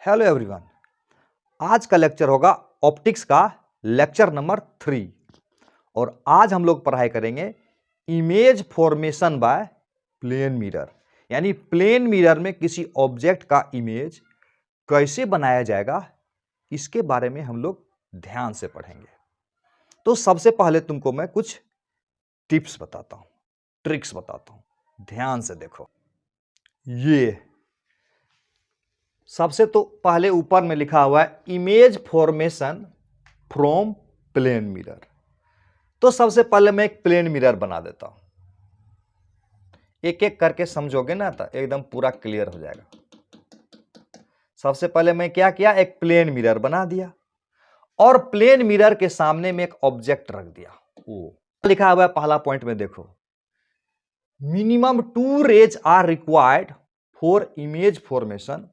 Hello everyone. आज का lecture होगा ऑप्टिक्स का लेक्चर नंबर 3 और आज हम लोग पढ़ाई करेंगे image formation by plane mirror. यानी प्लेन मिरर में किसी ऑब्जेक्ट का इमेज कैसे बनाया जाएगा, इसके बारे में हम लोग ध्यान से पढ़ेंगे। तो सबसे पहले तुमको मैं कुछ टिप्स बताता हूं, ट्रिक्स बताता हूं, ध्यान से देखो। ये सबसे तो पहले ऊपर में लिखा हुआ है image formation from plane mirror. तो सबसे पहले मैं एक प्लेन मिरर बना देता हूं, एक एक करके समझोगे ना तो एकदम पूरा क्लियर हो जाएगा। सबसे पहले मैं क्या किया, एक प्लेन मिरर बना दिया और प्लेन मिरर के सामने में एक ऑब्जेक्ट रख दिया। वो लिखा हुआ है पहला पॉइंट में देखो, minimum 2 rays are required for image formation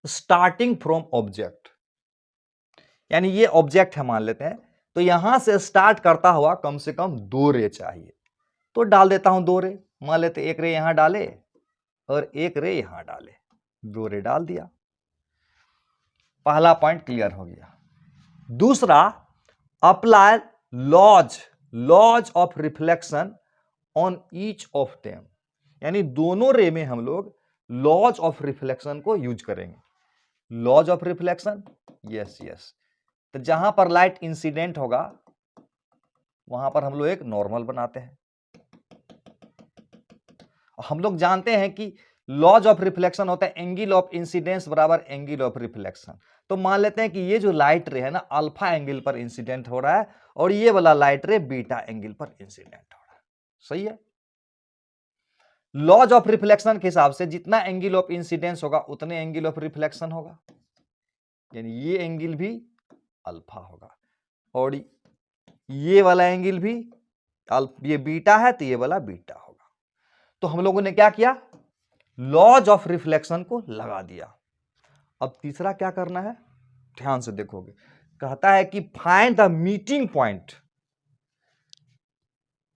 starting from object. यानी ये ऑब्जेक्ट है मान लेते हैं, तो यहां से स्टार्ट करता हुआ कम से कम 2 रे चाहिए। तो डाल देता हूं 2 रे, मान लेते एक रे यहां डाले और एक रे यहां डाले, 2 रे डाल दिया। पहला पॉइंट क्लियर हो गया। दूसरा, apply laws of reflection on each of them. यानी दोनों रे में हम लोग लॉज ऑफ रिफ्लेक्शन को यूज करेंगे। Laws of reflection, yes yes, तो जहां पर लाइट इंसिडेंट होगा वहां पर हम लोग एक नॉर्मल बनाते हैं। हम लोग जानते हैं कि लॉज ऑफ रिफ्लेक्शन होता है एंगल ऑफ इंसिडेंस बराबर एंगल ऑफ रिफ्लेक्शन। तो मान लेते हैं कि ये जो लाइट रे है ना, अल्फा एंगल पर इंसिडेंट हो रहा है और ये वाला लाइट रे बीटा एंगल पर इंसिडेंट हो रहा है। सही है। लॉज ऑफ रिफ्लेक्शन के हिसाब से जितना एंगल ऑफ इंसिडेंस होगा उतने एंगल ऑफ रिफ्लेक्शन होगा। यानी ये एंगल भी अल्फा होगा और ये वाला एंगल भी ये बीटा है तो ये वाला बीटा होगा। तो हम लोगों ने क्या किया, लॉज ऑफ रिफ्लेक्शन को लगा दिया। अब तीसरा क्या करना है, ध्यान से देखोगे, कहता है कि फाइंड द मीटिंग पॉइंट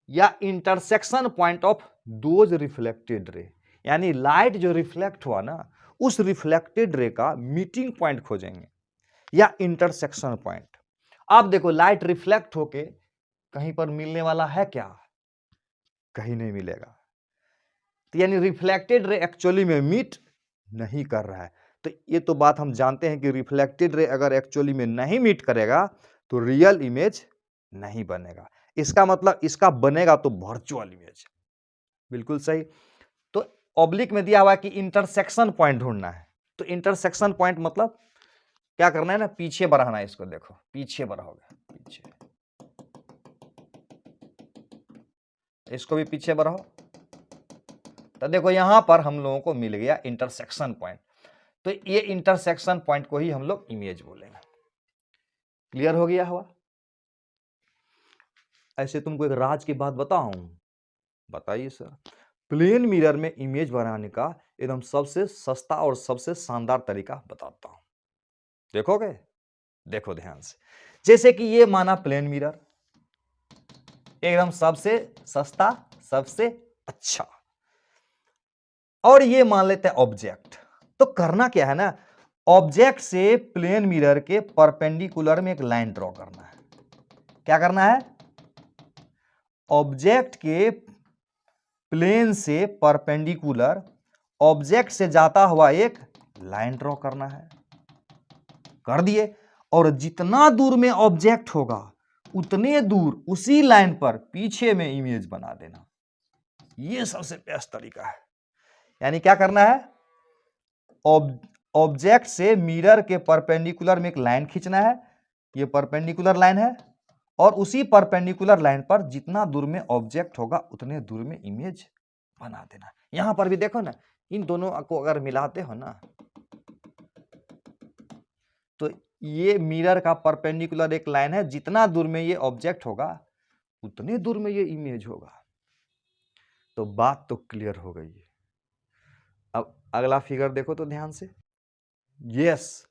या intersection point of those reflected ray. यानी लाइट जो रिफ्लेक्ट हुआ ना, उस रिफ्लेक्टेड रे का मीटिंग पॉइंट खोजेंगे या इंटरसेक्शन पॉइंट। अब देखो, लाइट रिफ्लेक्ट होके कहीं पर मिलने वाला है क्या? कहीं नहीं मिलेगा। तो यानी रिफ्लेक्टेड रे एक्चुअली में मीट नहीं कर रहा है। तो ये तो बात हम जानते हैं कि रिफ्लेक्टेड रे अगर एक्चुअली में नहीं मीट करेगा तो रियल इमेज नहीं बनेगा। इसका मतलब इसका बनेगा तो वर्चुअल इमेज। बिल्कुल सही। तो ऑब्लिक में दिया हुआ है कि इंटरसेक्शन पॉइंट ढूंढना है। तो इंटरसेक्शन पॉइंट मतलब क्या करना है ना, पीछे बढ़ाना है इसको। देखो पीछे बढ़ाओगे, पीछे, इसको भी पीछे बढ़ाओ तो देखो यहां पर हम लोगों को मिल गया इंटरसेक्शन पॉइंट। तो ये इंटरसेक्शन पॉइंट को ही हम लोग इमेज बोलेंगे। क्लियर हो गया हुआ। ऐसे तुमको एक राज की बात बताऊं, बताइए सर। प्लेन मिरर में इमेज बनाने का एकदम सबसे सस्ता और सबसे शानदार तरीका बताता हूं, देखोगे? देखो ध्यान से। जैसे कि ये माना प्लेन मिरर, एकदम सबसे सस्ता, सबसे अच्छा। और ये मान लेते हैं ऑब्जेक्ट। तो करना क्या है ना, ऑब्जेक्ट से प्लेन मिरर के परपेंडिकुलर में एक लाइन ड्रॉ करना है। क्या करना है? ऑब्जेक्ट के प्लेन से परपेंडिकुलर ऑब्जेक्ट से जाता हुआ एक लाइन ड्रॉ करना है। कर दिए। और जितना दूर में ऑब्जेक्ट होगा उतने दूर उसी लाइन पर पीछे में इमेज बना देना। यह सबसे बेस्ट तरीका है। यानी क्या करना है, ऑब्जेक्ट से मिरर के परपेंडिकुलर में एक लाइन खींचना है। ये परपेंडिकुलर लाइन है और उसी परपेंडिकुलर लाइन पर जितना दूर में ऑब्जेक्ट होगा उतने दूर में इमेज बना देना। यहां पर भी देखो ना, इन दोनों को अगर मिलाते हो ना तो ये मिरर का परपेंडिकुलर एक लाइन है, जितना दूर में ये ऑब्जेक्ट होगा उतने दूर में ये इमेज होगा। तो बात तो क्लियर हो गई है। अब अगला फिगर देखो तो ध्यान से। यस,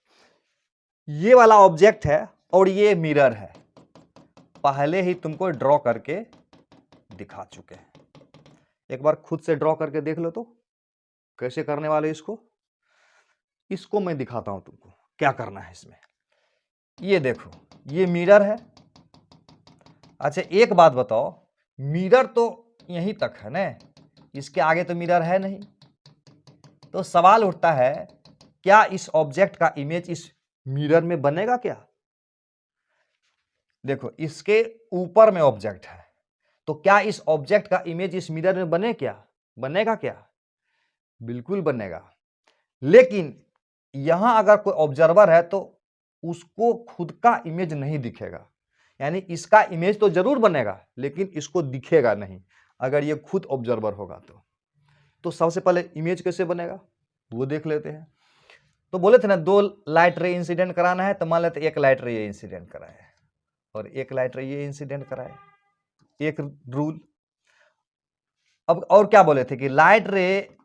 ये वाला ऑब्जेक्ट है और ये मिरर है, पहले ही तुमको ड्रॉ करके दिखा चुके हैं। एक बार खुद से ड्रॉ करके देख लो तो कैसे करने वाले इसको। इसको मैं दिखाता हूं तुमको। क्या करना है इसमें, ये देखो ये मिरर है। अच्छा एक बात बताओ, मिरर तो यहीं तक है ना, इसके आगे तो मिरर है नहीं। तो सवाल उठता है क्या इस ऑब्जेक्ट का इमेज इस मिरर में बनेगा क्या? देखो इसके ऊपर में ऑब्जेक्ट है, तो क्या इस ऑब्जेक्ट का इमेज इस मिरर में बनेगा क्या? बिल्कुल बनेगा। लेकिन यहां अगर कोई ऑब्जर्वर है तो उसको खुद का इमेज नहीं दिखेगा, यानी इसका इमेज तो जरूर बनेगा लेकिन इसको दिखेगा नहीं अगर ये खुद ऑब्जर्वर होगा तो सबसे पहले इमेज कैसे बनेगा वो देख लेते हैं। तो बोले थे ना 2 लाइट रे इंसिडेंट कराना है, तो मान लेते एक लाइट रे ये इंसिडेंट कराए और एक लाइट रे ये इंसिडेंट कराए, एक रूल। अब और क्या बोले थे कि light ray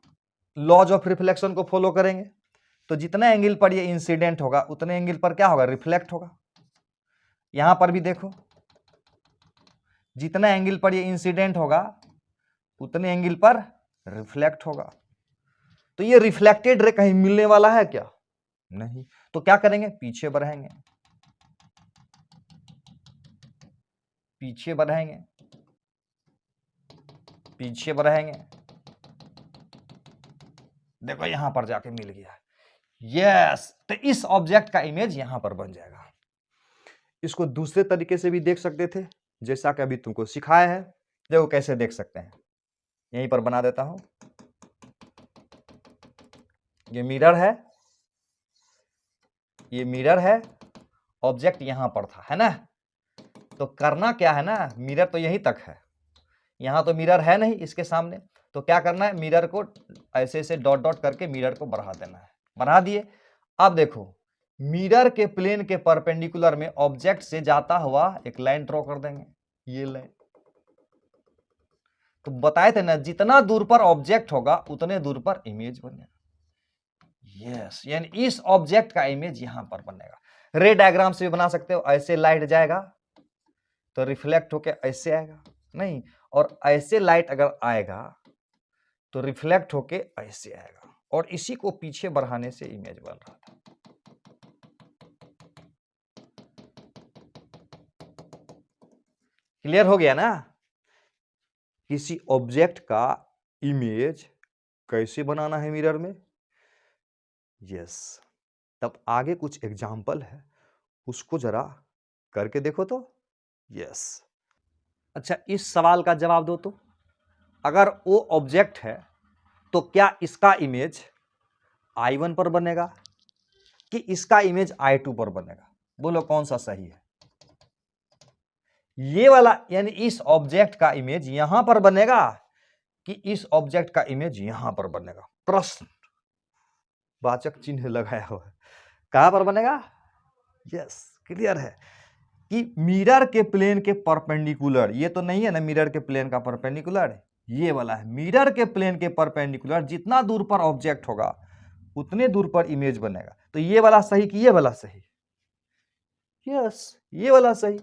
laws of reflection को फॉलो करेंगे, तो जितना एंगल पर ये इंसिडेंट होगा उतने एंगल पर क्या होगा, रिफ्लेक्ट होगा। यहां पर भी देखो जितना एंगल पर ये इंसिडेंट होगा उतने एंगल पर रिफ्लेक्ट होगा। तो ये रिफ्लेक्टेड रे कहीं मिलने वाला है क्या? नहीं। तो क्या करेंगे, पीछे बढ़ाएंगे, पीछे बढ़ाएंगे, पीछे बढ़ाएंगे, देखो यहां पर जाके मिल गया। यस, तो इस ऑब्जेक्ट का इमेज यहां पर बन जाएगा। इसको दूसरे तरीके से भी देख सकते थे, जैसा कि अभी तुमको सिखाया है। देखो कैसे देख सकते हैं, यहीं पर बना देता हूं। ये मिरर है, ऑब्जेक्ट यहां पर था, है ना। तो करना क्या है ना, मिरर तो यहीं तक है, यहां तो मिरर है नहीं इसके सामने, तो क्या करना है, मिरर को ऐसे ऐसे डॉट डॉट करके मिरर को बढ़ा देना है। बढ़ा दिए। अब देखो मिरर के प्लेन के परपेंडिकुलर में ऑब्जेक्ट से जाता हुआ एक लाइन ड्रॉ कर देंगे, ये लाइन। तो बताए थे ना जितना दूर पर ऑब्जेक्ट होगा उतने दूर पर इमेज बनेगा। यस, यानी इस ऑब्जेक्ट का इमेज यहां पर बनेगा। रे डायग्राम से भी बना सकते हो, ऐसे लाइट जाएगा तो रिफ्लेक्ट होके ऐसे आएगा, नहीं, और ऐसे लाइट अगर आएगा तो रिफ्लेक्ट होके ऐसे आएगा, और इसी को पीछे बढ़ाने से इमेज बन रहा था। क्लियर हो गया ना, किसी ऑब्जेक्ट का इमेज कैसे बनाना है मिरर में। यस, तब आगे कुछ एग्जाम्पल है, उसको जरा करके देखो तो। यस, अच्छा इस सवाल का जवाब दो तो, अगर वो ऑब्जेक्ट है तो क्या इसका इमेज I1 पर बनेगा कि इसका इमेज I2 पर बनेगा? बोलो कौन सा सही है। ये वाला यानी इस ऑब्जेक्ट का इमेज यहां पर बनेगा कि इस ऑब्जेक्ट का इमेज यहां पर बनेगा? प्रश्न वाचक चिन्ह लगाया हुआ है, कहां पर बनेगा। यस, क्लियर है कि मिरर के प्लेन के परपेंडिकुलर, ये तो नहीं है ना मिरर के प्लेन का परपेंडिकुलर, ये वाला है। मिरर के प्लेन के परपेंडिकुलर जितना दूर पर ऑब्जेक्ट होगा उतने दूर पर इमेज बनेगा। तो ये वाला सही कि ये वाला सही? यस, ये वाला सही।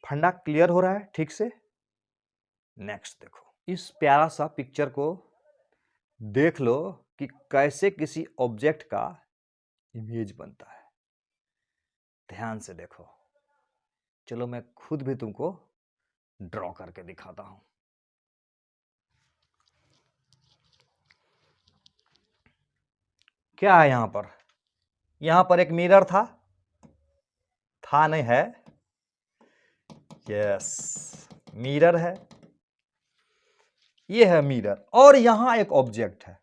फंडा क्लियर हो रहा है ठीक से। नेक्स्ट देखो, इस प्यारा सा पिक्चर को देख लो कि कैसे किसी ऑब्जेक्ट का इमेज बनता है। ध्यान से देखो, चलो मैं खुद भी तुमको ड्रॉ करके दिखाता हूं। क्या है यहां पर एक मिरर था नहीं है। यस, मिरर है, ये है मिरर, और यहां एक ऑब्जेक्ट है।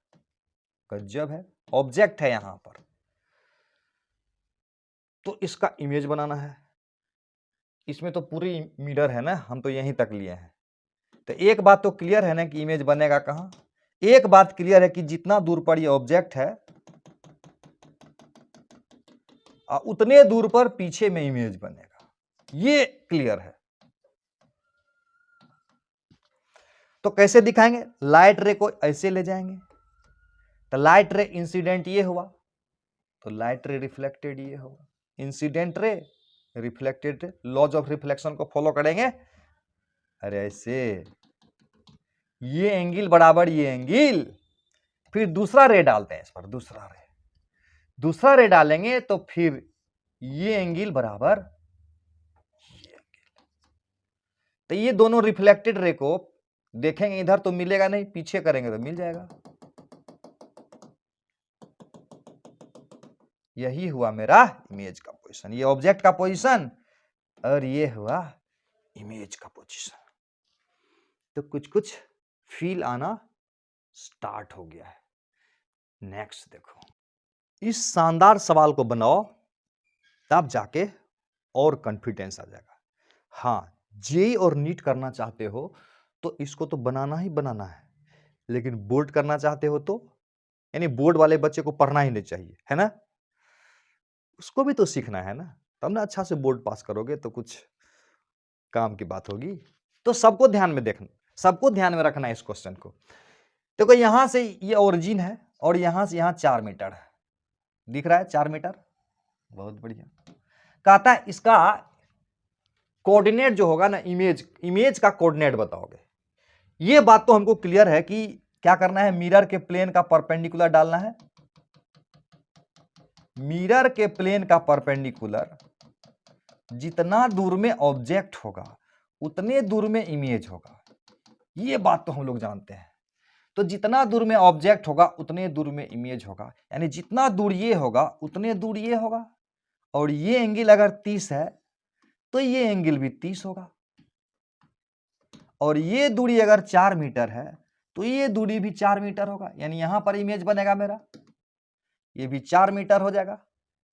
गजब है, ऑब्जेक्ट है यहां पर, तो इसका इमेज बनाना है। इसमें तो पूरी मिरर है ना, हम तो यहीं तक लिए हैं। तो एक बात तो क्लियर है ना कि इमेज बनेगा कहां। एक बात क्लियर है कि जितना दूर पर ये ऑब्जेक्ट है उतने दूर पर पीछे में इमेज बनेगा, ये क्लियर है। तो कैसे दिखाएंगे, लाइट रे को ऐसे ले जाएंगे, तो लाइट रे इंसिडेंट ये हुआ, तो लाइट रे रिफ्लेक्टेड ये होगा, incident ray reflected ray, laws of reflection को फॉलो करेंगे। अरे ऐसे ये एंगल बराबर ये एंगल, फिर दूसरा रे डालते हैं इस पर, दूसरा रे डालेंगे तो फिर ये एंगल बराबर ये एंगल। तो ये दोनों रिफ्लेक्टेड रे को देखेंगे इधर तो मिलेगा नहीं, पीछे करेंगे तो मिल जाएगा। यही हुआ मेरा इमेज का पोजीशन, ये ऑब्जेक्ट का पोजीशन और ये हुआ इमेज का पोजीशन। तो कुछ कुछ फील आना स्टार्ट हो गया है। नेक्स्ट देखो, इस शानदार सवाल को बनाओ तब जाके और कॉन्फिडेंस आ जाएगा। हाँ, जेई और नीट करना चाहते हो तो इसको तो बनाना ही बनाना है, लेकिन बोर्ड करना चाहते हो तो यानी बोर्ड वाले बच्चे को पढ़ना ही नहीं चाहिए, है ना? उसको भी तो सीखना है ना, तब ना अच्छा से बोर्ड पास करोगे तो कुछ काम की बात होगी। तो सबको ध्यान में देखना, सबको ध्यान में रखना है इस क्वेश्चन को। देखो यहां से ये ओरिजिन है और यहां से यहां 4 मीटर है, दिख रहा है 4 मीटर, बहुत बढ़िया। कहता है इसका कोऑर्डिनेट जो होगा ना, इमेज का कोऑर्डिनेट बताओगे। ये बात तो हमको क्लियर है कि क्या करना है, मिरर के प्लेन का परपेंडिकुलर डालना है। मिरर के प्लेन का परपेंडिकुलर जितना दूर में ऑब्जेक्ट होगा उतने दूर में इमेज होगा, ये बात तो हम लोग जानते हैं। तो जितना दूर में ऑब्जेक्ट होगा उतने दूर में इमेज होगा, यानी जितना दूर ये होगा उतने दूर ये होगा। और ये एंगल अगर 30 है तो ये एंगल भी 30 होगा। और ये दूरी अगर 4 मीटर है तो ये दूरी भी 4 मीटर होगा, यानी यहां पर इमेज बनेगा मेरा, ये भी 4 मीटर हो जाएगा।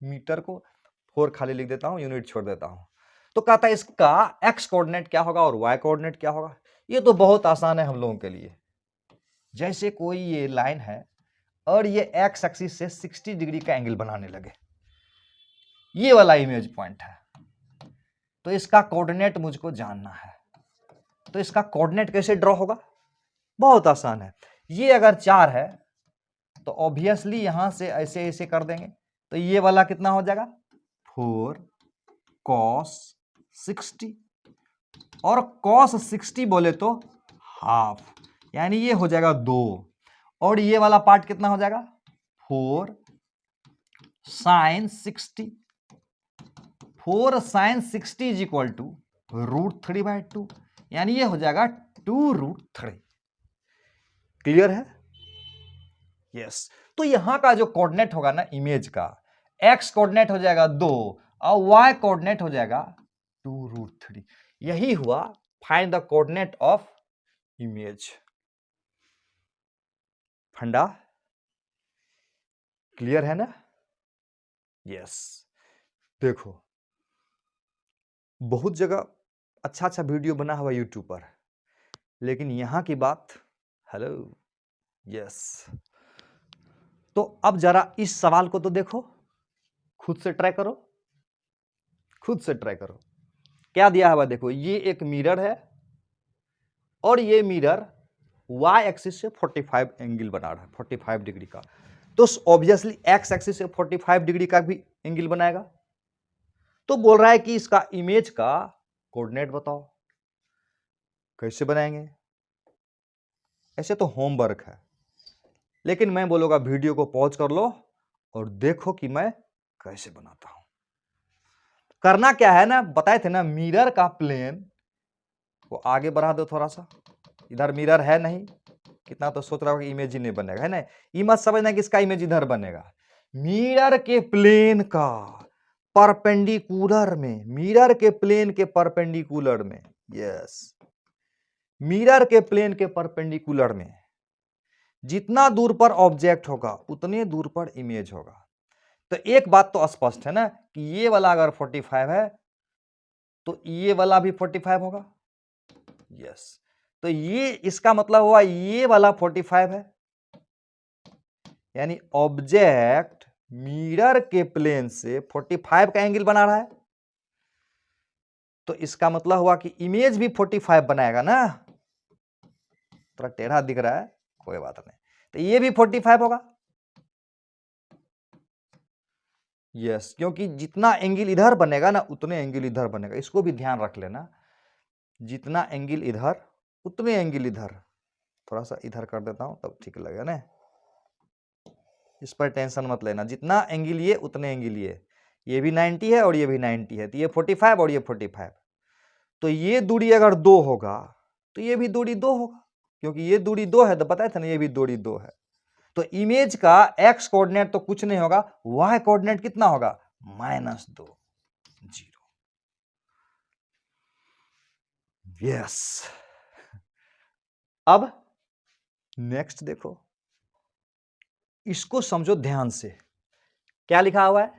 मीटर को 4 खाली लिख देता हूं, यूनिट छोड़ देता हूं। तो कहता है इसका एक्स कोऑर्डिनेट क्या होगा और वाई कोऑर्डिनेट क्या होगा। ये तो बहुत आसान है हम लोगों के लिए। जैसे कोई ये लाइन है और ये एक्स एक्सिस से 60 डिग्री का एंगल बनाने लगे, ये वाला इमेज पॉइंट है, तो इसका कोऑर्डिनेट मुझको जानना है। तो इसका कोऑर्डिनेट कैसे ड्रॉ होगा, बहुत आसान है। ये अगर 4 है तो ऑब्वियसली यहां से ऐसे ऐसे कर देंगे, तो ये वाला कितना हो जाएगा 4 cos 60, और cos 60 बोले तो हाफ, यानी ये हो जाएगा 2, और ये वाला पार्ट कितना हो जाएगा 4 sin 60। 4 sin 60 is equal to √3/2, यानी ये हो जाएगा 2√3। क्लियर है? यस। तो यहां का जो कोऑर्डिनेट होगा ना इमेज का, एक्स कोऑर्डिनेट हो जाएगा 2 और वाई कोऑर्डिनेट हो जाएगा 2√3। यही हुआ find the coordinate of image. फंडा क्लियर है ना? यस। देखो बहुत जगह अच्छा अच्छा वीडियो बना हुआ यूट्यूब पर, लेकिन यहां की बात हेलो यस। तो अब जरा इस सवाल को तो देखो, खुद से ट्राई करो, खुद से ट्राई करो। क्या दिया हुआ देखो, ये एक मिरर है और ये मिरर y एक्सिस से 45 एंगल बना रहा है, 45 डिग्री का। तो ऑब्वियसली x एक्सिस से 45 डिग्री का भी एंगल बनाएगा। तो बोल रहा है कि इसका इमेज का कोऑर्डिनेट बताओ, कैसे बनाएंगे। ऐसे तो होमवर्क है, लेकिन मैं बोलूंगा वीडियो को पॉज कर लो और देखो कि मैं कैसे बनाता हूं। करना क्या है ना, बताए थे ना, मिरर का प्लेन को आगे बढ़ा दो थोड़ा सा। इधर मिरर है नहीं, कितना तो सोच रहा हूं कि इमेज ही नहीं बनेगा, है ना। ये मत समझना कि इसका इमेज इधर बनेगा। मिरर के प्लेन का परपेंडिकुलर में, मिरर के प्लेन के परपेंडिकुलर में, यस, मिरर के प्लेन के परपेंडिकुलर में जितना दूर पर ऑब्जेक्ट होगा उतने दूर पर इमेज होगा। तो एक बात तो स्पष्ट है ना कि ये वाला अगर 45 है तो ये वाला भी 45 होगा, यस। तो ये इसका मतलब हुआ ये वाला 45 है, यानी ऑब्जेक्ट मिरर के प्लेन से 45 का एंगल बना रहा है। तो इसका मतलब हुआ कि इमेज भी 45 बनाएगा ना। थोड़ा टेढ़ा दिख रहा है, कोई बात नहीं। तो ये भी 45 होगा, यस, क्योंकि जितना एंगल इधर बनेगा ना उतने एंगल इधर बनेगा। इसको भी ध्यान रख लेना, जितना एंगल इधर उतने एंगल इधर। थोड़ा सा इधर कर देता हूं तब ठीक लगेगा ना। इस पर टेंशन मत लेना, जितना एंगल ये उतने एंगल ये भी 90 है और ये भी 90 है, तो ये 45 और ये 45। तो ये दूरी अगर 2 होगा तो ये भी दूरी 2 होगा, क्योंकि ये दूरी 2 है तो बताया था ना ये भी दूरी 2 है। तो इमेज का x कोऑर्डिनेट तो कुछ नहीं होगा, y कोऑर्डिनेट कितना होगा, -2, 0। यस। अब नेक्स्ट देखो, इसको समझो ध्यान से, क्या लिखा हुआ है,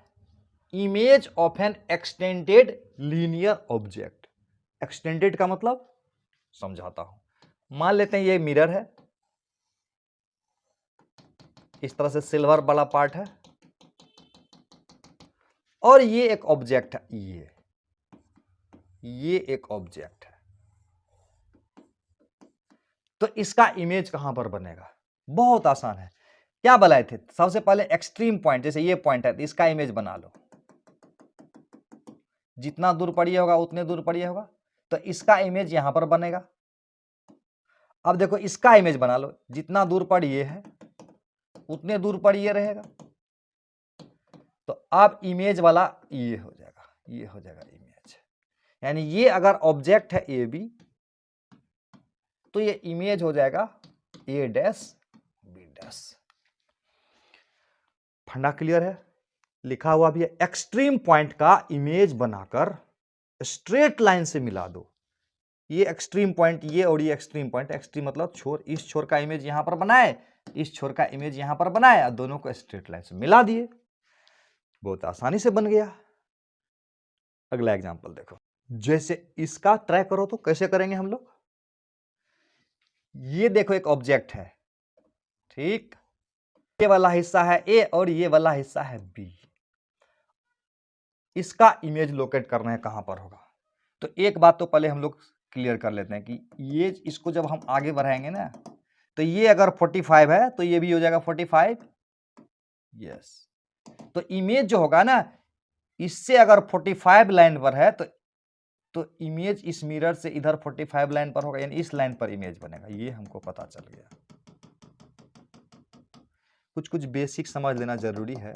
image of N extended linear object. Extended का मतलब समझाता हूं। मान लेते हैं ये मिरर है, इस तरह से सिल्वर वाला पार्ट है, और ये एक ऑब्जेक्ट है, ये एक ऑब्जेक्ट है। तो इसका इमेज कहां पर बनेगा, बहुत आसान है। क्या बनाए थे, सबसे पहले एक्सट्रीम पॉइंट, जैसे ये पॉइंट है तो इसका इमेज बना लो, जितना दूर पर ये होगा उतने दूर पर ये होगा, तो इसका इमेज यहां पर बनेगा। अब देखो इसका इमेज बना लो, जितना दूर पर ये है उतने दूर पर ये रहेगा, तो अब इमेज वाला ये हो जाएगा, ये हो जाएगा इमेज। यानी ये अगर ऑब्जेक्ट है ए बी, तो ये इमेज हो जाएगा ए डैश बी डैश। फंडा क्लियर है, लिखा हुआ भी है, एक्सट्रीम पॉइंट का इमेज बनाकर स्ट्रेट लाइन से मिला दो। ये एक्सट्रीम पॉइंट ये और ये एक्सट्रीम पॉइंट, एक्सट्रीम मतलब छोर, इस छोर का इमेज यहां पर बनाए, इस छोर का इमेज यहां पर बनाया, दोनों को स्ट्रेट लाइन से मिला दिए, बहुत आसानी से बन गया। अगला एग्जांपल देखो, जैसे इसका ट्राई करो तो कैसे करेंगे हम लोग। ये देखो एक ऑब्जेक्ट है, ठीक, ये वाला हिस्सा है ए और ये वाला हिस्सा है बी, इसका इमेज लोकेट करना है कहां पर होगा। तो एक बात तो पहले हम लोग क्लियर कर लेते हैं कि ये, इसको जब हम आगे बढ़ाएंगे ना, तो ये अगर 45 है तो ये भी हो जाएगा 45, यस। तो इमेज जो होगा ना, इससे अगर 45 लाइन पर है तो इमेज इस मिरर से इधर 45 लाइन पर होगा, यानी इस लाइन पर इमेज बनेगा, ये हमको पता चल गया। कुछ कुछ बेसिक समझ लेना जरूरी है।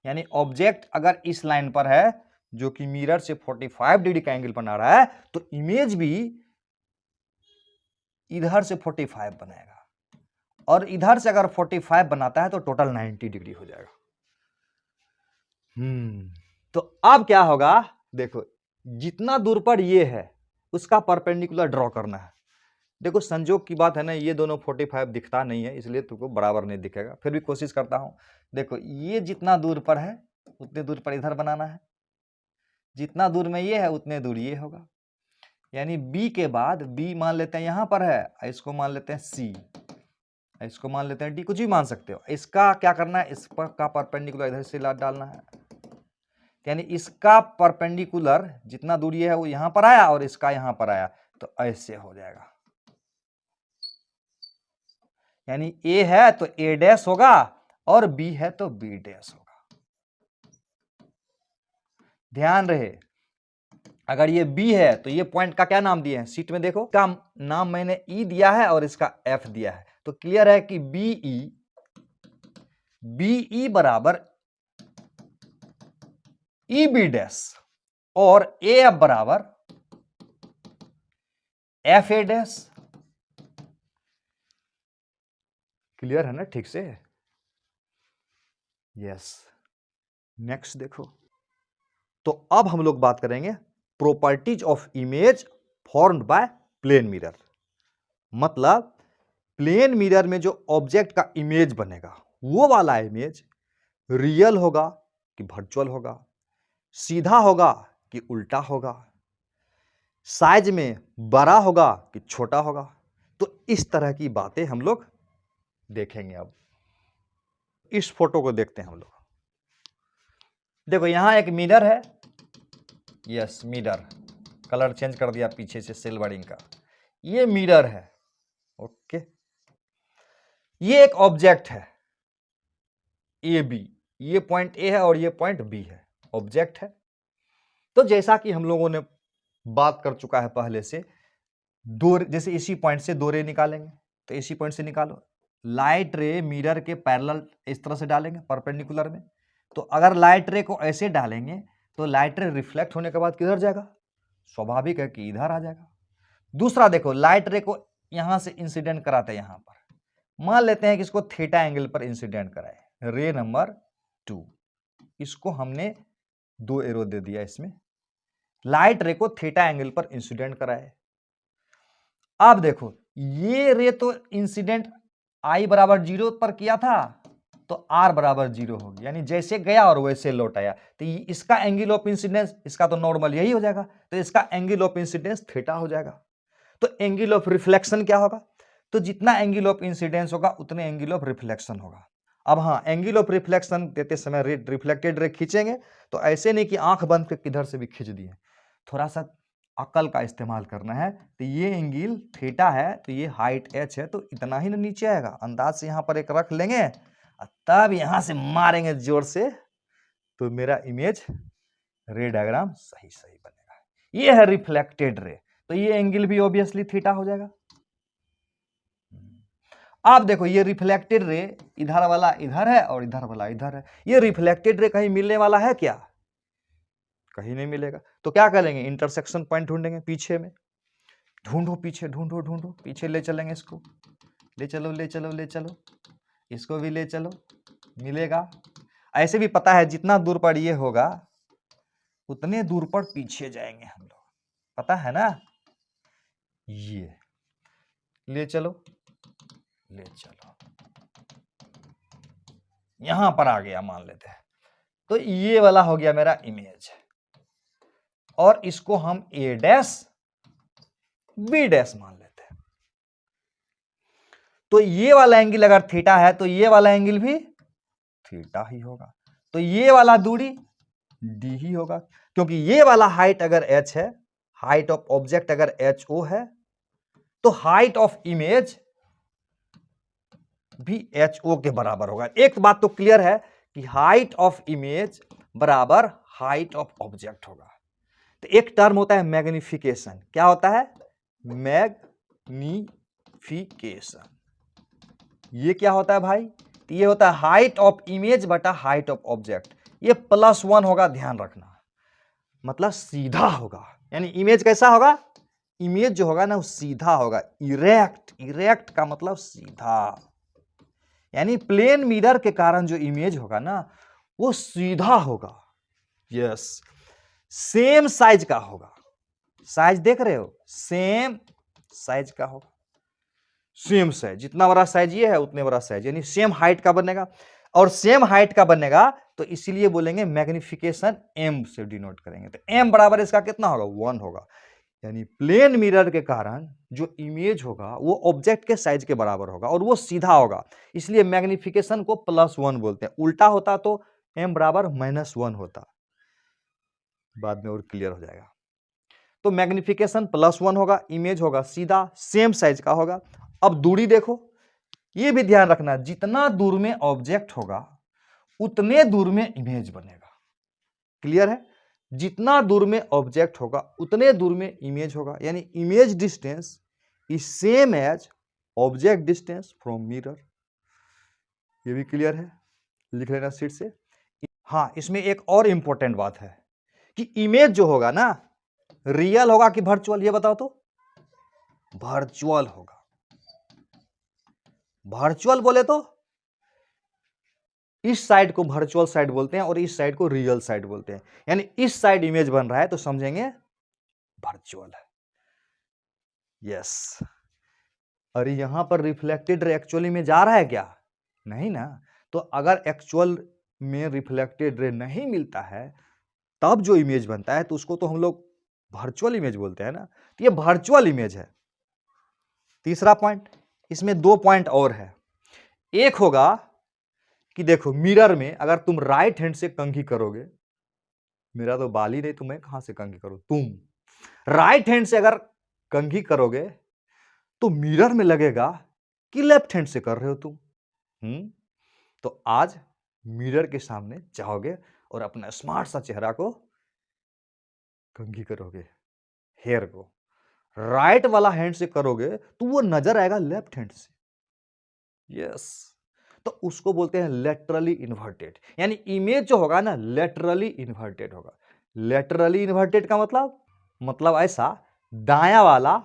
यानी ऑब्जेक्ट अगर इस लाइन पर है जो कि मिरर से 45 डिग्री का एंगल बना रहा है, तो इमेज भी इधर से 45 बनाएगा, और इधर से अगर 45 बनाता है तो टोटल 90 डिग्री हो जाएगा। तो अब क्या होगा, देखो जितना दूर पर ये है उसका परपेंडिकुलर ड्रॉ करना है। देखो संजोग की बात है ना, ये दोनों 45 दिखता नहीं है, इसलिए तुमको बराबर नहीं दिखेगा, फिर भी कोशिश करता हूं। देखो ये जितना दूर पर है उतने दूर पर इधर बनाना है, जितना दूर में ये है उतने दूर ये होगा। यानी B के बाद B मान लेते हैं यहां पर है, इसको मान लेते हैं C, इसको मान लेते हैं D, कुछ भी मान सकते हो। इसका क्या करना है, इस पर का परपेंडिकुलर इधर से डालना है, यानी इसका परपेंडिकुलर जितना दूरी है वो यहां पर आया और इसका यहां पर आया, तो ऐसे हो जाएगा। यानी A है तो A डैश होगा और B है तो B डैश होगा। ध्यान रहे, अगर ये B है तो ये पॉइंट का क्या नाम दिए हैं, सीट में देखो, का नाम मैंने E दिया है और इसका F दिया है, तो क्लियर है कि BE बराबर EB डैश और AF बराबर FA डैश। क्लियर है ना ठीक से, यस। नेक्स्ट देखो, तो अब हम लोग बात करेंगे properties of image formed by plane mirror. मतलब प्लेन मिरर में जो ऑब्जेक्ट का इमेज बनेगा वो वाला इमेज रियल होगा कि वर्चुअल होगा, सीधा होगा कि उल्टा होगा, साइज में बड़ा होगा कि छोटा होगा। तो इस तरह की बातें हम लोग देखेंगे। अब इस फोटो को देखते हैं हम लोग। देखो यहां एक मिरर है, यस मिरर, कलर चेंज कर दिया पीछे से सिल्वरिंग का, ये मिरर है, ओके। ये एक ऑब्जेक्ट है ए बी, ये पॉइंट ए है और ये पॉइंट बी है, ऑब्जेक्ट है। तो जैसा कि हम लोगों ने बात कर चुका है पहले से, दो, जैसे इसी पॉइंट से दो रे निकालेंगे, तो इसी पॉइंट से निकालो, लाइट रे मिरर के पैरेलल इस तरह से डालेंगे परपेंडिकुलर में, तो अगर लाइट रे को ऐसे डालेंगे तो लाइट रे रिफ्लेक्ट होने के बाद किधर जाएगा? स्वाभाविक है कि इधर आ जाएगा। दूसरा देखो, लाइट रे को यहां से इंसिडेंट कराते हैं यहां पर, मान लेते हैं कि इसको थीटा एंगल पर इंसिडेंट कराए, रे नंबर 2, इसको हमने 2 एरो दे दिया, इसमें लाइट रे को थीटा एंगल पर इंसिडेंट कराए। अब देखो ये रे तो इंसिडेंट आई बराबर 0 पर किया था, तो आर बराबर 0 होगी, यानी जैसे गया और वैसे लौट आया, तो इसका एंगल ऑफ इंसिडेंस, इसका तो नॉर्मल यही हो जाएगा, तो इसका एंगल ऑफ इंसिडेंस थीटा हो जाएगा। तो एंगल ऑफ रिफ्लेक्शन क्या होगा? तो जितना एंगल ऑफ इंसिडेंस होगा उतने एंगल ऑफ रिफ्लेक्शन होगा। अब हाँ, एंगल ऑफ रिफ्लेक्शन देते समय रिफ्लेक्टेड रे खींचेंगे तो ऐसे नहीं कि आंख बंद करके किधर से भी खींच दिए, थोड़ा सा अकल का इस्तेमाल करना है। तो ये एंगल थीटा है, तो ये हाइट h है, तो इतना ही ना नीचे आएगा, अंदाज से यहां पर एक रख लेंगे और तब यहां से मारेंगे जोर से, तो मेरा इमेज रे डायग्राम सही सही बनेगा। ये है रिफ्लेक्टेड रे, तो ये एंगल भी ऑब्वियसली थीटा हो जाएगा। आप देखो ये रिफ्लेक्टेड रे इधर वाला इधर है और इधर वाला इधर है, ये रिफ्लेक्टेड रे कहीं मिलने वाला है क्या? कहीं नहीं मिलेगा। तो क्या करेंगे? इंटरसेक्शन पॉइंट ढूंढेंगे पीछे में, ढूंढो पीछे, ढूंढो ढूंढो, पीछे ले चलेंगे इसको, ले चलो ले चलो ले चलो, इसको भी ले चलो, मिलेगा। ऐसे भी पता है जितना दूर पर ये होगा उतने दूर पर पीछे जाएंगे हम लोग, पता है ना। ये ले चलो ले चलो, यहां पर आ गया मान लेते हैं, तो ये वाला हो गया मेरा इमेज, और इसको हम ए डैश बी डैश मान लेते हैं। तो ये वाला एंगल अगर थीटा है तो ये वाला एंगल भी थीटा ही होगा, तो ये वाला दूरी डी ही होगा, क्योंकि ये वाला हाइट अगर h है, हाइट ऑफ ऑब्जेक्ट अगर ho है, तो हाइट ऑफ इमेज भी ho के बराबर होगा। एक बात तो क्लियर है कि हाइट ऑफ इमेज बराबर हाइट ऑफ ऑब्जेक्ट होगा। तो एक टर्म होता है मैग्निफिकेशन, क्या होता है? मैग्निफिकेशन। ये क्या होता है भाई? ये होता है हाइट ऑफ इमेज बटा हाइट ऑफ ऑब्जेक्ट, ये +1 होगा, ध्यान रखना, मतलब सीधा होगा। यानी इमेज कैसा होगा? इमेज जो होगा ना वो सीधा होगा, इरेक्ट, इरेक्ट का मतलब सीधा, यानी प्लेन मिरर के कारण जो इमेज होगा ना वो सीधा होगा। यस, सेम साइज का होगा, साइज देख रहे हो, सेम साइज का होगा, सेम साइज, जितना बड़ा साइज ये है उतने बड़ा साइज, यानी सेम हाइट का बनेगा, और सेम हाइट का बनेगा तो इसीलिए बोलेंगे मैग्निफिकेशन m से डिनोट करेंगे, तो m बराबर इसका कितना होगा? 1 होगा। यानी प्लेन मिरर के कारण जो इमेज होगा वो ऑब्जेक्ट के साइज के बराबर होगा और वो सीधा होगा, इसलिए मैग्निफिकेशन को +1 बोलते हैं। उल्टा होता तो m बराबर -1 होता, बाद में और क्लियर हो जाएगा। तो मैग्निफिकेशन +1 होगा, इमेज होगा सीधा, सेम साइज का होगा। अब दूरी देखो, ये भी ध्यान रखना, जितना दूर में ऑब्जेक्ट होगा उतने दूर में इमेज बनेगा। क्लियर है? जितना दूर में ऑब्जेक्ट होगा उतने दूर में इमेज होगा, यानी image distance is same as object distance from mirror. ये भी क्लियर है, लिख लेना सीट से। हाँ, इसमें एक और इंपॉर्टेंट बात है कि इमेज जो होगा ना रियल होगा कि वर्चुअल, ये बताओ तो। वर्चुअल होगा। वर्चुअल बोले तो इस साइड को वर्चुअल साइड बोलते हैं और इस साइड को रियल साइड बोलते हैं, यानी इस साइड इमेज बन रहा है तो समझेंगे वर्चुअल है। यस, अरे यहां पर रिफ्लेक्टेड रे एक्चुअली में जा रहा है क्या? नहीं ना। तो अगर एक्चुअल में रिफ्लेक्टेड रे नहीं मिलता है तब जो इमेज बनता है तो उसको तो हम लोग वर्चुअल इमेज बोलते हैं ना, तो ये वर्चुअल इमेज है। तीसरा पॉइंट, इसमें 2 पॉइंट और है। एक होगा कि देखो मिरर में अगर तुम राइट हैंड से कंघी करोगे, मेरा तो बाल ही नहीं, तो मैं कहां से कंघी करूं, तुम राइट हैंड से अगर कंघी करोगे तो मिरर में लगेगा कि लेफ्ट हैंड से कर रहे हो तुम। तो आज मिरर के सामने जाओगे और अपना स्मार्ट सा चेहरा को कंघी करोगे, हेयर को राइट वाला हैंड से करोगे तो वो नजर आएगा लेफ्ट हैंड से। यस, तो उसको बोलते हैं लेटरली इन्वर्टेड, यानी इमेज जो होगा ना लेटरली इन्वर्टेड होगा। लेटरली इन्वर्टेड का मतलब ऐसा, दाया वाला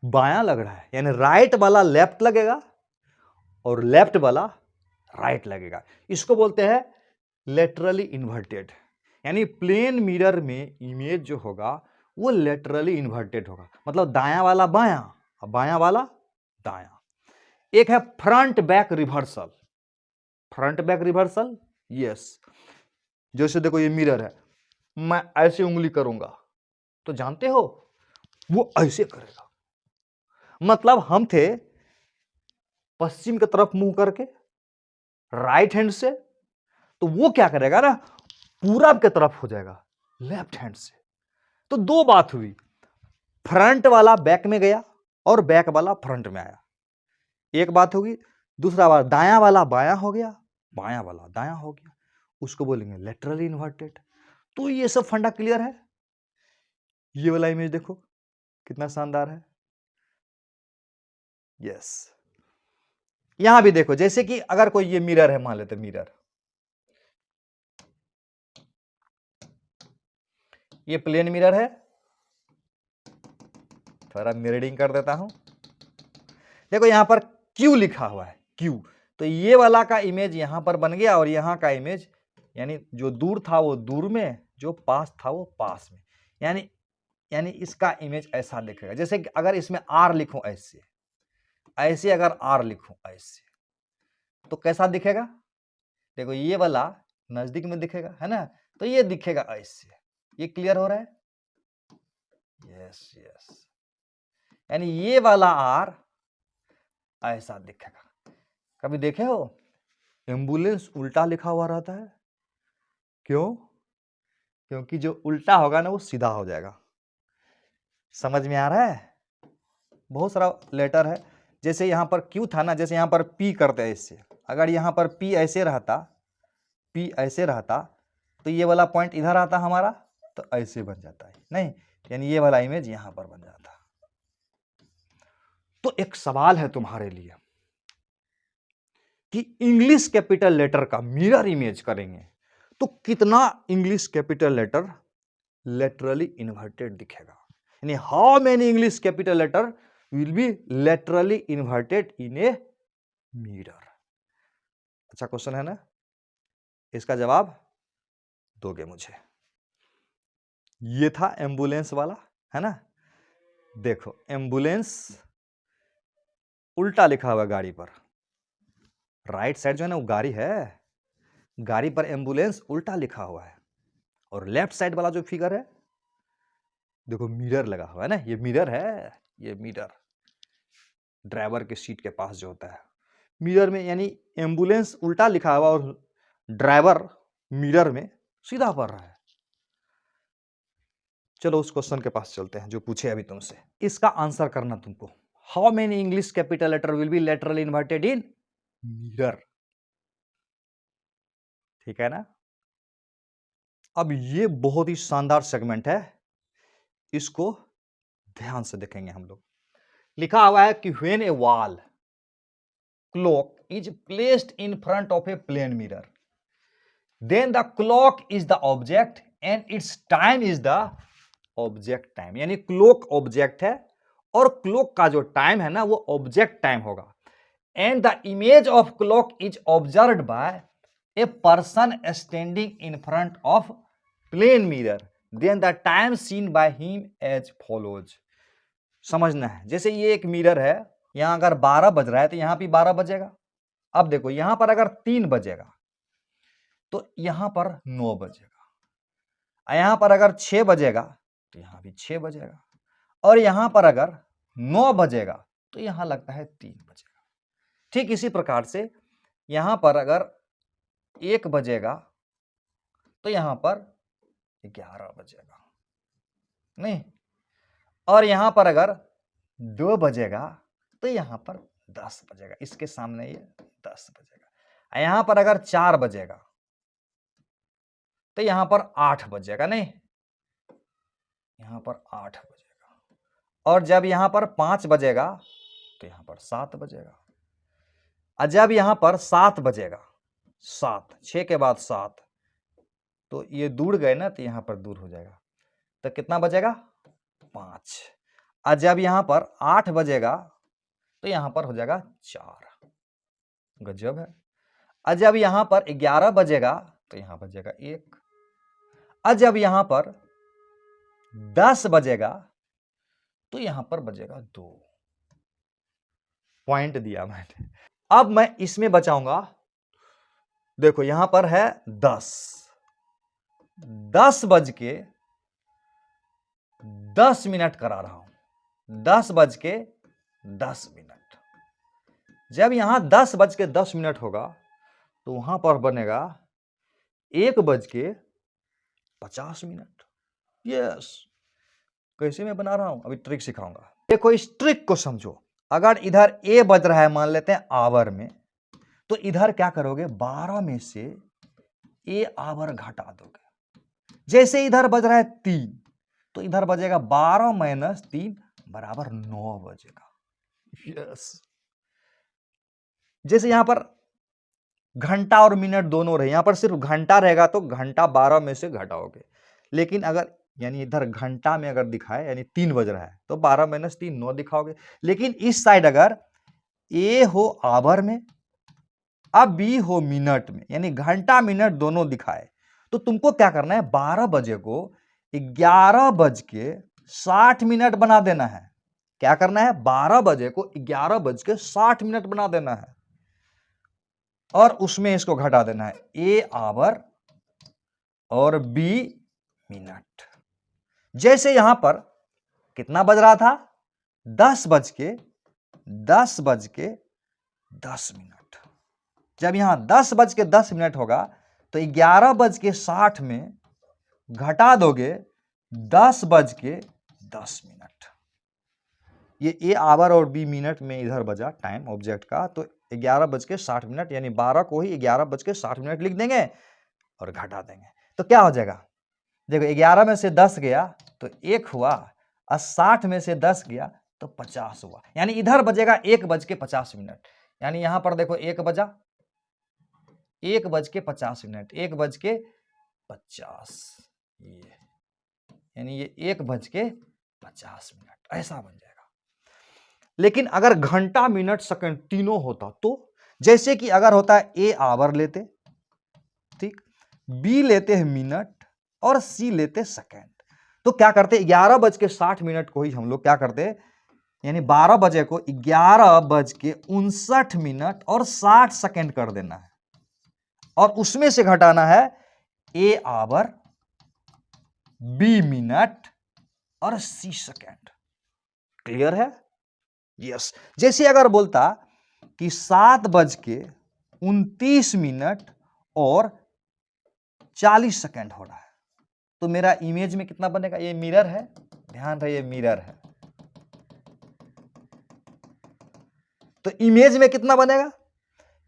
बायां लग रहा है, यानी राइट वाला लेफ्ट लगेगा और लेफ्ट वाला राइट लगेगा। इसको बोलते हैं लेटरली इन्वर्टेड, यानी प्लेन मिरर में इमेज जो होगा वो लेटरली इन्वर्टेड होगा, मतलब दायां वाला बायां और बायां वाला दायां। एक है front back reversal. Front back reversal, yes, जैसे देखो ये मिरर है, मैं ऐसे उंगली करूंगा तो जानते हो वो ऐसे करेगा, मतलब हम थे पश्चिम की तरफ मुंह करके राइट हैंड से, तो वो क्या करेगा ना पूरब की तरफ हो जाएगा लेफ्ट हैंड से। तो दो बात हुई, फ्रंट वाला बैक में गया और बैक वाला फ्रंट में आया, एक बात होगी। दूसरा बात, दायां वाला बायां हो गया, बायां वाला दायां हो गया, उसको बोलेंगे लेटरली इन्वर्टेड। तो ये सब फंडा क्लियर है। ये वाला इमेज देखो कितना शानदार है। यस, यहां भी देखो, जैसे कि अगर कोई ये मिरर है, मान लेते मिरर, ये प्लेन मिरर है, थोड़ा मिररिंग कर देता हूं। देखो यहां पर क्यू लिखा हुआ है, क्यू, तो ये वाला का इमेज यहां पर बन गया और यहां का इमेज, यानी जो दूर था वो दूर में, जो पास था वो पास में, यानी यानी इसका इमेज ऐसा दिखेगा। जैसे कि अगर इसमें आर लिखूं ऐसे, ऐसे अगर आर लिखूं ऐसे, तो कैसा दिखेगा? देखो ये वाला नजदीक में दिखेगा, है ना, तो ये दिखेगा ऐसे। ये क्लियर हो रहा है? यस यस, यानी ये वाला आर ऐसा दिखेगा। कभी देखे हो एम्बुलेंस उल्टा लिखा हुआ रहता है? क्यों? क्योंकि जो उल्टा होगा ना वो सीधा हो जाएगा। समझ में आ रहा है? बहुत सारा लेटर है, जैसे यहां पर क्यू था ना, जैसे यहां पर पी करते हैं इससे, अगर यहां पर पी ऐसे रहता, पी ऐसे रहता, तो ये वाला पॉइंट इधर आता हमारा, तो ऐसे बन जाता है, नहीं, यानी ये वाला इमेज यहां पर बन जाता। तो एक सवाल है तुम्हारे लिए कि इंग्लिश कैपिटल लेटर का मिरर इमेज करेंगे तो कितना English capital letter laterally inverted दिखेगा, यानी how many English capital letter will be laterally inverted in a mirror. अच्छा क्वेश्चन है ना, इसका जवाब दोगे मुझे। ये था एम्बुलेंस वाला, है ना। देखो एम्बुलेंस उल्टा लिखा हुआ गाड़ी पर, राइट साइड जो है ना वो गाड़ी है, गाड़ी पर एम्बुलेंस उल्टा लिखा हुआ है, और लेफ्ट साइड वाला जो फिगर है देखो मिरर लगा हुआ है ना, ये मिरर है, ये मिरर ड्राइवर के सीट के पास जो होता है मिरर में, यानी एम्बुलेंस उल्टा लिखा हुआ और ड्राइवर मिरर में सीधा पड़ रहा है। चलो उस क्वेश्चन के पास चलते हैं जो पूछे अभी तुमसे, इसका आंसर करना तुमको। How many English capital letter will be laterally inverted in mirror? ठीक है ना। अब ये बहुत ही शानदार सेगमेंट है, इसको ध्यान से देखेंगे हम लोग। लिखा हुआ है कि when a wall clock is placed in front of a plane mirror, then the clock is the object and its time is the object time, यानी क्लॉक ऑब्जेक्ट है और क्लॉक का जो टाइम है ना वो ऑब्जेक्ट टाइम होगा। And the image of clock is observed by a person standing in front of plane mirror, then the time seen by him as follows. समझना है, जैसे ये एक मिरर है, यहां अगर 12 बज रहा है तो यहां भी 12 बजेगा। अब देखो यहां पर अगर 3 बजेगा तो यहां पर 9 बजेगा, यहां पर अगर 6 बजेगा तो यहां भी 6 बजेगा, और यहां पर अगर 9 बजेगा तो यहां लगता है 3 बजेगा। ठीक इसी प्रकार से यहां पर अगर 1 बजेगा तो यहां पर 11 बजेगा, नहीं, और यहां पर अगर 2 बजेगा तो यहां पर 10 बजेगा, इसके सामने ये 10 बजेगा। यहां पर अगर 4 बजेगा तो यहां पर 8 बजेगा, नहीं, यहां पर 8 बजेगा, और जब यहां पर 5 बजेगा तो यहां पर 7 बजेगा। और जब यहां पर 7 बजेगा, 7, 6 के बाद 7, तो ये दूर गए ना, तो यहां पर दूर हो जाएगा, तो कितना बजेगा? 5। और जब यहां पर 8 बजेगा तो यहां पर हो जाएगा 4। गजब है। और जब यहां पर 11 बजेगा तो यहां बजेगा 1। और जब यहां पर 10 बजेगा तो यहां पर बजेगा 2। पॉइंट दिया मैंने। अब मैं इसमें बचाऊंगा। देखो यहां पर है 10 बज के 10 मिनट करा रहा हूं, 10 बज के 10 मिनट। जब यहां 10 बज के 10 मिनट होगा तो वहां पर बनेगा 1 बज के 50 मिनट। यस, कैसे मैं बना रहा हूं, अभी ट्रिक सिखाऊंगा। देखो इस ट्रिक को समझो। अगर इधर ए बज रहा है, मान लेते हैं आवर में, तो इधर क्या करोगे, 12 में से ए आवर घटा दोगे। जैसे इधर बज रहा है 3, तो इधर बजेगा 12 माइनस 3 बराबर 9 बजेगा। यस। जैसे यहां पर घंटा और मिनट दोनों रहे, यहां पर सिर्फ घंटा रहेगा तो घंटा 12 में से घटाओगे। लेकिन अगर यानी इधर घंटा में अगर दिखाए, यानी 3 बज रहा है, तो 12 माइनस 3 9 दिखाओगे। लेकिन इस साइड अगर ए हो आवर में, अब बी हो मिनट में, यानी घंटा मिनट दोनों दिखाए, तो तुमको क्या करना है, 12 बजे को 11 बज के 60 मिनट बना देना है। क्या करना है, 12 बजे को 11 बज के 60 मिनट बना देना है, और उसमें इसको घटा देना है, ए आवर और बी मिनट। जैसे यहां पर कितना बज रहा था, 10 बज के 10 मिनट। जब यहां 10 बज के 10 मिनट होगा तो 11 बज के 60 में घटा दोगे 10 बज के 10 मिनट। ये ए आवर और बी मिनट में इधर बजा टाइम ऑब्जेक्ट का, तो 11 बज के 60 मिनट, यानी 12 को ही 11 बज के 60 मिनट लिख देंगे और घटा देंगे, तो क्या हो जाएगा। देखो 11 में से 10 गया तो 1 हुआ, और 60 में से 10 गया तो 50 हुआ, यानी इधर बजेगा 1 बज के 50 मिनट। यानी यहां पर देखो 1 बजा, 1 बज के 50 मिनट, 1 बज के 50, ये यानी ये 1 बज के 50 मिनट ऐसा बन जाएगा। लेकिन अगर घंटा मिनट सेकंड तीनों होता तो, जैसे कि अगर होता है ए आवर लेते, ठीक, बी लेते हैं मिनट और सी लेते सेकंड, तो क्या करते, 11 बज के 60 मिनट को ही हम लोग क्या करते, यानी 12 बजे को 11 बज के 59 मिनट और 60 सेकंड कर देना है, और उसमें से घटाना है ए आवर, बी मिनट और सी सेकंड। क्लियर है? यस। जैसे अगर बोलता कि 7 बज के 29 मिनट और 40 सेकंड हो रहा है, तो मेरा इमेज में कितना बनेगा, ये मिरर है, ध्यान रहे ये मिरर है, तो इमेज में कितना बनेगा,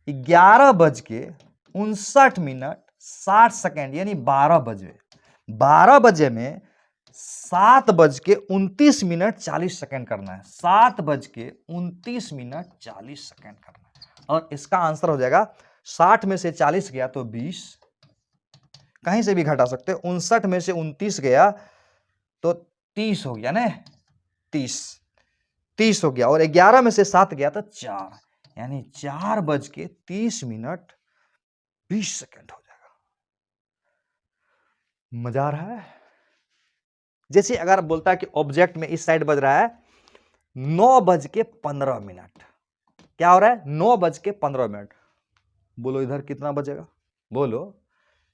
11 बज के 59 मिनट 60 सेकंड, यानी 12 बजे, 12 बजे में 7 बज के 29 मिनट 40 सेकंड करना है, 7 बज के 29 मिनट 40 सेकंड करना है, और इसका आंसर हो जाएगा 60 में से 40 गया तो 20, कहीं से भी घटा सकते, 59 में से 29 गया तो 30 हो गया ना, 30 हो गया, और 11 में से 7 गया तो 4, यानी 4 बज के 30 मिनट 20 सेकंड हो जाएगा। मजा आ रहा है? जैसे अगर बोलता है कि ऑब्जेक्ट में इस साइड बज रहा है 9 बज के 15 मिनट, क्या हो रहा है, 9 बज के 15 मिनट, बोलो इधर कितना बजेगा, बोलो,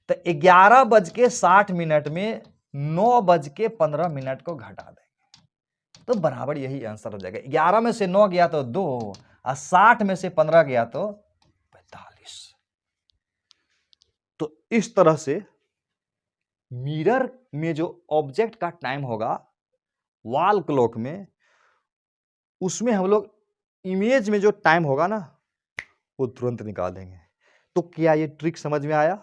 तो 11 बज के 60 मिनट में 9 बज के 15 मिनट को घटा देंगे, तो बराबर यही आंसर हो जाएगा। 11 में से 9 गया तो 2, और 60 में से 15 गया तो 45। तो इस तरह से मिरर में जो ऑब्जेक्ट का टाइम होगा वॉल क्लॉक में, उसमें हम लोग इमेज में जो टाइम होगा ना वो तुरंत निकाल देंगे। तो क्या ये ट्रिक समझ में आया?